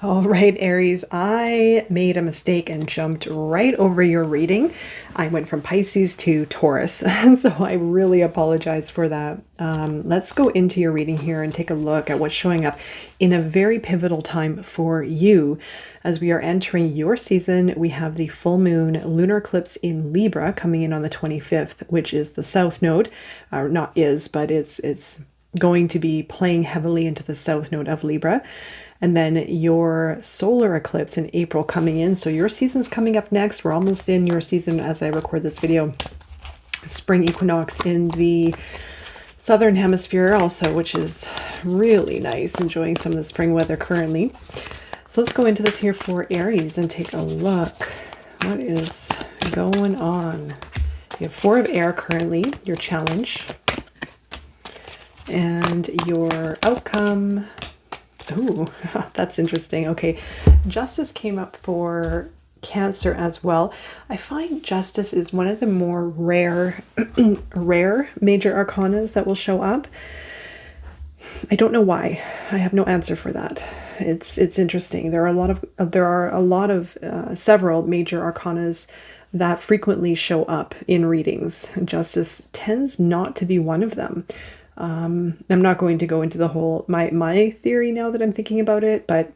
All right, Aries, I made a mistake and jumped right over your reading. I went from Pisces to Taurus, and so I really apologize for that. Let's go into your reading here and take a look at what's showing up in a very pivotal time for you. As we are entering your season, we have the full moon lunar eclipse in Libra coming in on the 25th, which is the south node, or not is, but it's going to be playing heavily into the south node of Libra. And then your solar eclipse in April coming in. So your season's coming up next. We're almost in your season as I record this video. Spring equinox in the southern hemisphere also, which is really nice. Enjoying some of the spring weather currently. So let's go into this here for Aries and take a look. What is going on? You have 4 of air currently, your challenge, and your outcome. Ooh, that's interesting. Okay, justice came up for Cancer as well. I find justice is one of the more rare major arcanas that will show up. I don't know why. I have no answer for that. It's interesting. There are a lot of several major arcanas that frequently show up in readings. Justice tends not to be one of them. I'm not going to go into the whole my theory now that I'm thinking about it, but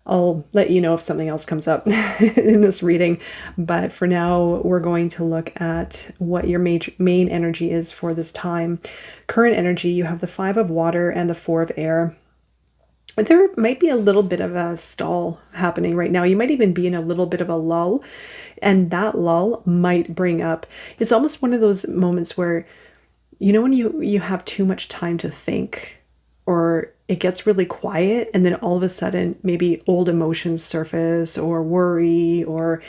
I'll let you know if something else comes up in this reading. But for now, we're going to look at what your main energy is for this time. Current energy, you have the 5 of water and the 4 of air. There might be a little bit of a stall happening right now. You might even be in a little bit of a lull, and that lull might bring up, it's almost one of those moments where, you know, when you have too much time to think, or it gets really quiet and then all of a sudden maybe old emotions surface, or worry, or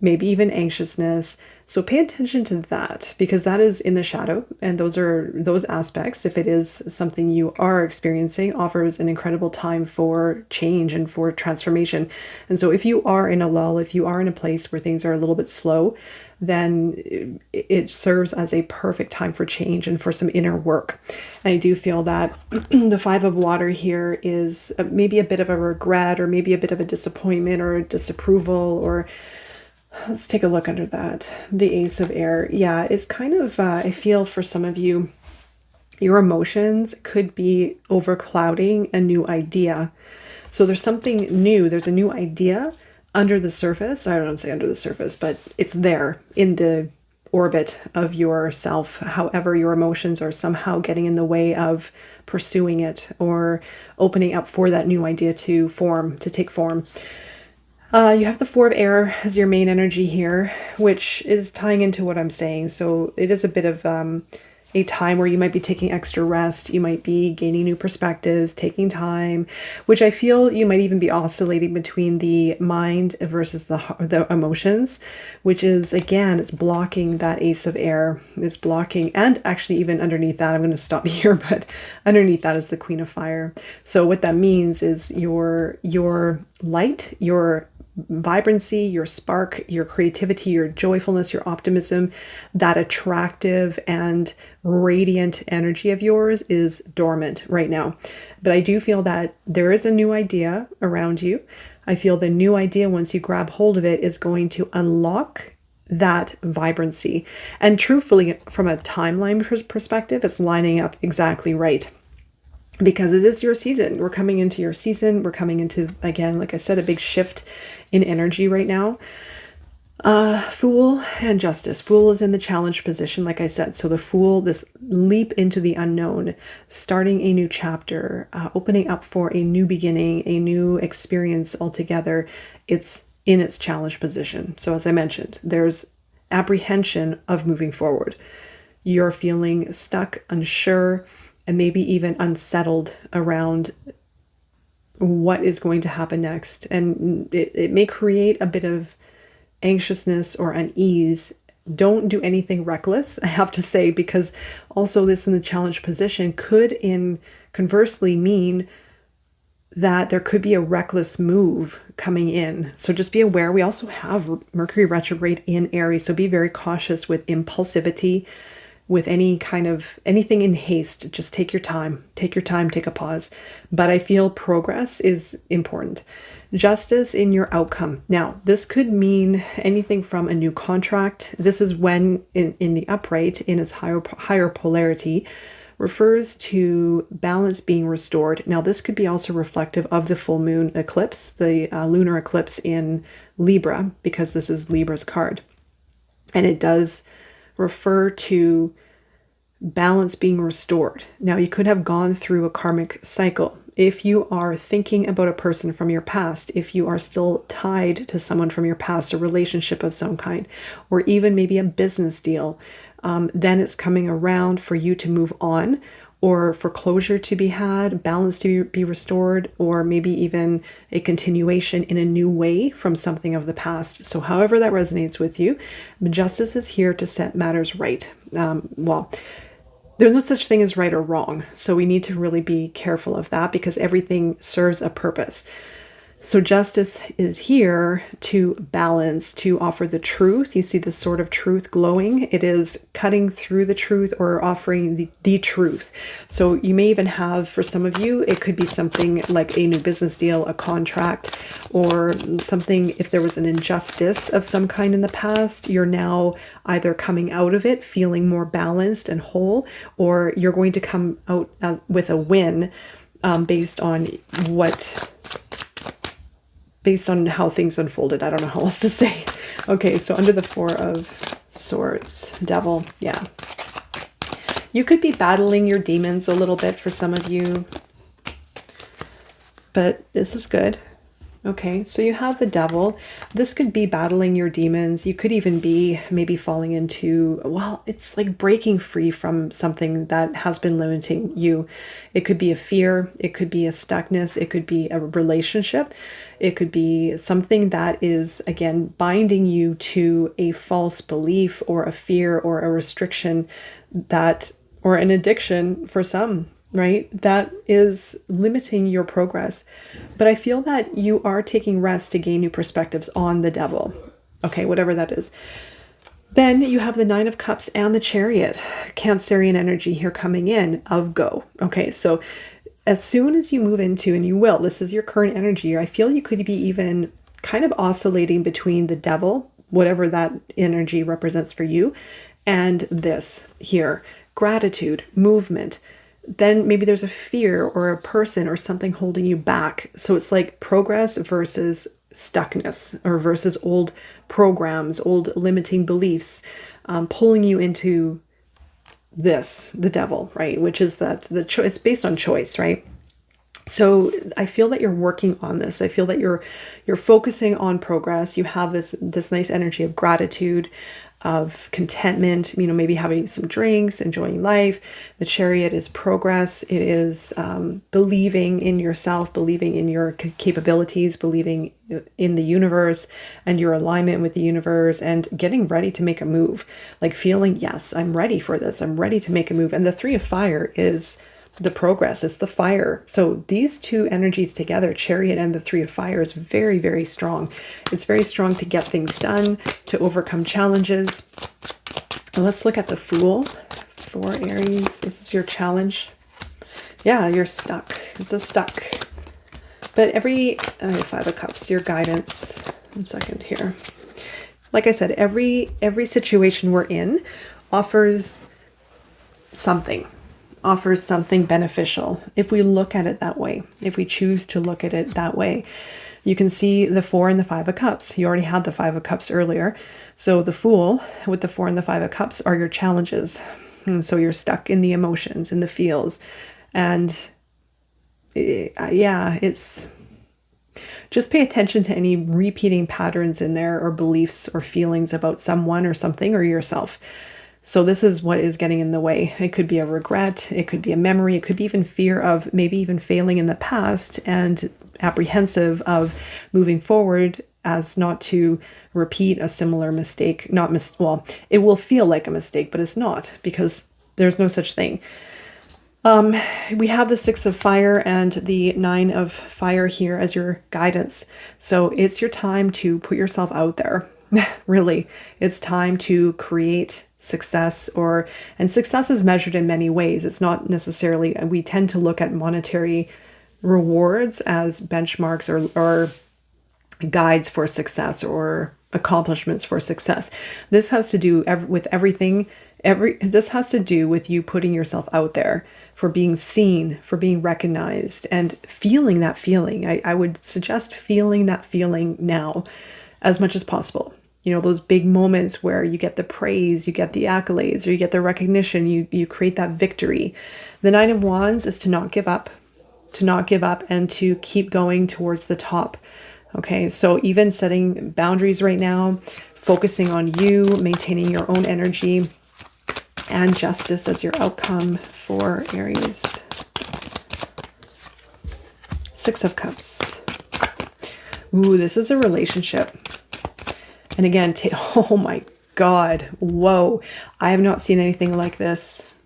maybe even anxiousness. So pay attention to that, because that is in the shadow, and those aspects, if it is something you are experiencing, offers an incredible time for change and for transformation. And so if you are in a lull, if you are in a place where things are a little bit slow, then it serves as a perfect time for change and for some inner work. And I do feel that the 5 of water here is maybe a bit of a regret, or maybe a bit of a disappointment or a disapproval, or let's take a look under that. The Ace of Air. Yeah, it's kind of, I feel for some of you, your emotions could be overclouding a new idea. So there's something new. There's a new idea under the surface. I don't say under the surface, but it's there in the orbit of yourself. However, your emotions are somehow getting in the way of pursuing it or opening up for that new idea to take form. You have the 4 of air as your main energy here, which is tying into what I'm saying. So it is a bit of a time where you might be taking extra rest. You might be gaining new perspectives, taking time, which I feel you might even be oscillating between the mind versus the emotions, which is, again, it's blocking that Ace of Air. It's blocking, and actually even underneath that, I'm going to stop here, but underneath that is the Queen of Fire. So what that means is your light, your vibrancy, your spark, your creativity, your joyfulness, your optimism, that attractive and radiant energy of yours is dormant right now. But I do feel that there is a new idea around you. I feel the new idea, once you grab hold of it, is going to unlock that vibrancy. And truthfully, from a timeline perspective, it's lining up exactly right. Because it is your season. We're coming into your season. We're coming into, again, like I said, a big shift in energy right now. Fool and Justice. Fool is in the challenge position, like I said. So the Fool, this leap into the unknown, starting a new chapter, opening up for a new beginning, a new experience altogether. It's in its challenge position. So as I mentioned, there's apprehension of moving forward. You're feeling stuck, unsure, and maybe even unsettled around what is going to happen next. And it may create a bit of anxiousness or unease. Don't do anything reckless, I have to say, because also this in the challenge position could conversely mean that there could be a reckless move coming in. So just be aware. We also have Mercury retrograde in Aries, so be very cautious with impulsivity, with anything in haste. Just take your time, take a pause. But I feel progress is important. Justice in your outcome. Now, this could mean anything from a new contract. This is when in the upright, in its higher polarity, refers to balance being restored. Now, this could be also reflective of the full moon eclipse, the lunar eclipse in Libra, because this is Libra's card. And it does refer to balance being restored. Now, you could have gone through a karmic cycle. If you are thinking about a person from your past, if you are still tied to someone from your past, a relationship of some kind, or even maybe a business deal, then it's coming around for you to move on, or for closure to be had, balance to be restored, or maybe even a continuation in a new way from something of the past. So however that resonates with you, justice is here to set matters right. Well, there's no such thing as right or wrong. So we need to really be careful of that, because everything serves a purpose. So justice is here to balance, to offer the truth. You see the sword of truth glowing. It is cutting through the truth, or offering the truth. So you may even have, for some of you, it could be something like a new business deal, a contract, or something. If there was an injustice of some kind in the past, you're now either coming out of it feeling more balanced and whole, or you're going to come out with a win based on how things unfolded. I don't know how else to say. Okay, so under the Four of Swords, Devil, yeah. You could be battling your demons a little bit for some of you, but this is good. Okay, so you have the Devil. This could be battling your demons. You could even be maybe falling into, well, it's like breaking free from something that has been limiting you. It could be a fear. It could be a stuckness. It could be a relationship. It could be something that is, again, binding you to a false belief or a fear or a restriction or an addiction for some, right? That is limiting your progress. But I feel that you are taking rest to gain new perspectives on the Devil. Okay, whatever that is. Then you have the Nine of Cups and the Chariot, Cancerian energy here coming in of go. Okay, so as soon as you move into, and you will, this is your current energy, I feel you could be even kind of oscillating between the Devil, whatever that energy represents for you, and this here, gratitude, movement. Then maybe there's a fear or a person or something holding you back. So it's like progress versus stuckness, or versus old programs, old limiting beliefs, pulling you into the Devil, right? Which is that it's based on choice, right? So I feel that you're working on this. I feel that you're focusing on progress. You have this nice energy of gratitude, of contentment, maybe having some drinks, enjoying life. The Chariot is progress. It is believing in yourself, believing in your capabilities, believing in the universe and your alignment with the universe, and getting ready to make a move. Like feeling, yes, I'm ready for this. I'm ready to make a move. And the Three of Fire is the progress. It's the fire. So these two energies together, Chariot and the Three of Fire, is very, very strong. It's very strong to get things done, to overcome challenges. And let's look at the Fool for Aries. This is your challenge. Yeah, you're stuck. It's a stuck. But Five of Cups, your guidance. 1 second here. Like I said, every situation we're in offers something beneficial. If we look at it that way, if we choose to look at it that way, you can see the Four and the Five of Cups. You already had the Five of Cups earlier. So the Fool with the Four and the Five of Cups are your challenges. And so you're stuck in the emotions, in the feels. And it's just pay attention to any repeating patterns in there, or beliefs or feelings about someone or something or yourself. So this is what is getting in the way. It could be a regret. It could be a memory. It could be even fear of maybe even failing in the past, and apprehensive of moving forward as not to repeat a similar mistake. Well, it will feel like a mistake, but it's not, because there's no such thing. We have the Six of Fire and the Nine of Fire here as your guidance. So it's your time to put yourself out there. Really, it's time to create success, and success is measured in many ways. It's not necessarily, we tend to look at monetary rewards as benchmarks or guides for success or accomplishments for success. This has to do with everything. This has to do with you putting yourself out there, for being seen, for being recognized, and feeling that feeling. I would suggest feeling that feeling now as much as possible. You know, those big moments where you get the praise, you get the accolades, or you get the recognition, you create that victory. The Nine of Wands is to not give up, and to keep going towards the top. Okay, so even setting boundaries right now, focusing on you, maintaining your own energy, and justice as your outcome for Aries. Six of Cups. Ooh, this is a relationship. And again, oh my God, whoa, I have not seen anything like this.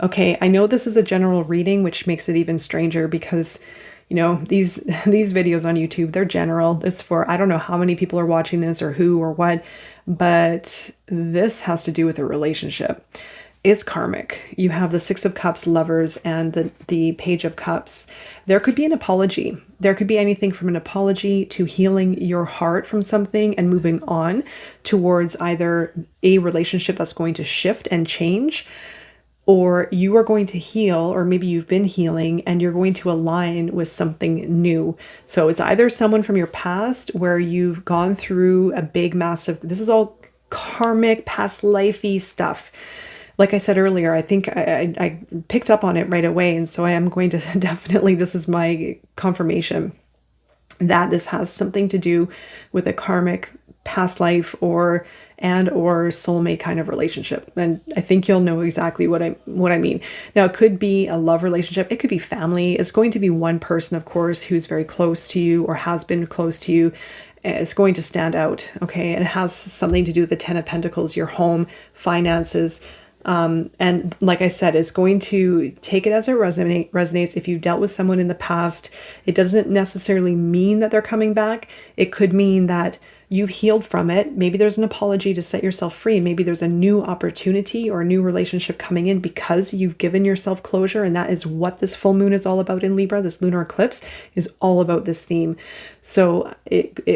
Okay, I know this is a general reading, which makes it even stranger because, you know, these videos on YouTube, they're general. This for, I don't know how many people are watching this or who or what, but this has to do with a relationship. It's karmic. You have the Six of Cups, Lovers, and the Page of Cups. There could be an apology. There could be anything from an apology to healing your heart from something and moving on towards either a relationship that's going to shift and change, or you are going to heal, or maybe you've been healing and you're going to align with something new. So it's either someone from your past where you've gone through a big, massive, this is all karmic, past lifey stuff. Like I said earlier, I think I picked up on it right away. And so I am going to definitely, this is my confirmation that this has something to do with a karmic past life or soulmate kind of relationship. And I think you'll know exactly what I mean. Now, it could be a love relationship. It could be family. It's going to be one person, of course, who's very close to you or has been close to you. It's going to stand out. Okay. And it has something to do with the Ten of Pentacles, your home, finances. And like I said, it's going to take it as it resonates. If you dealt with someone in the past, it doesn't necessarily mean that they're coming back. It could mean that you've healed from it. Maybe there's an apology to set yourself free. Maybe there's a new opportunity or a new relationship coming in because you've given yourself closure. And that is what this full moon is all about in Libra. This lunar eclipse is all about this theme. So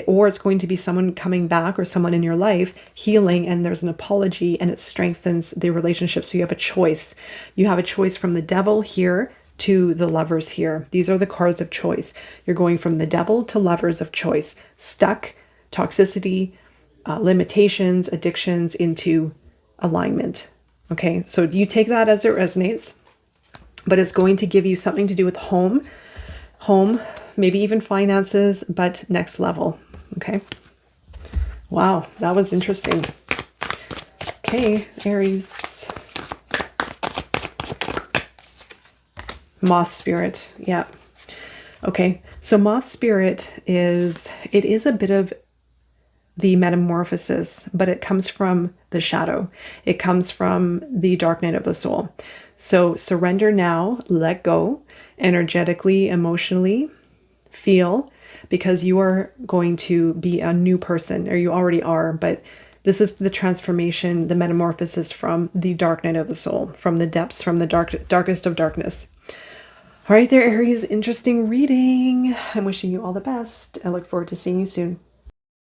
or it's going to be someone coming back or someone in your life healing, and there's an apology and it strengthens the relationship. So you have a choice. You have a choice from the Devil here to the Lovers here. These are the cards of choice. You're going from the Devil to Lovers of choice. Stuck, toxicity, limitations, addictions into alignment. Okay, so you take that as it resonates, but it's going to give you something to do with home, maybe even finances, but next level. Okay. Wow, that was interesting. Okay, Aries. Moth spirit. Yeah. Okay, so moth spirit is a bit of the metamorphosis, but it comes from the shadow. It comes from the dark night of the soul. So surrender now, let go, energetically, emotionally, feel, because you are going to be a new person, or you already are, but this is the transformation, the metamorphosis from the dark night of the soul, from the depths, from the darkest of darkness. All right there, Aries, interesting reading. I'm wishing you all the best. I look forward to seeing you soon.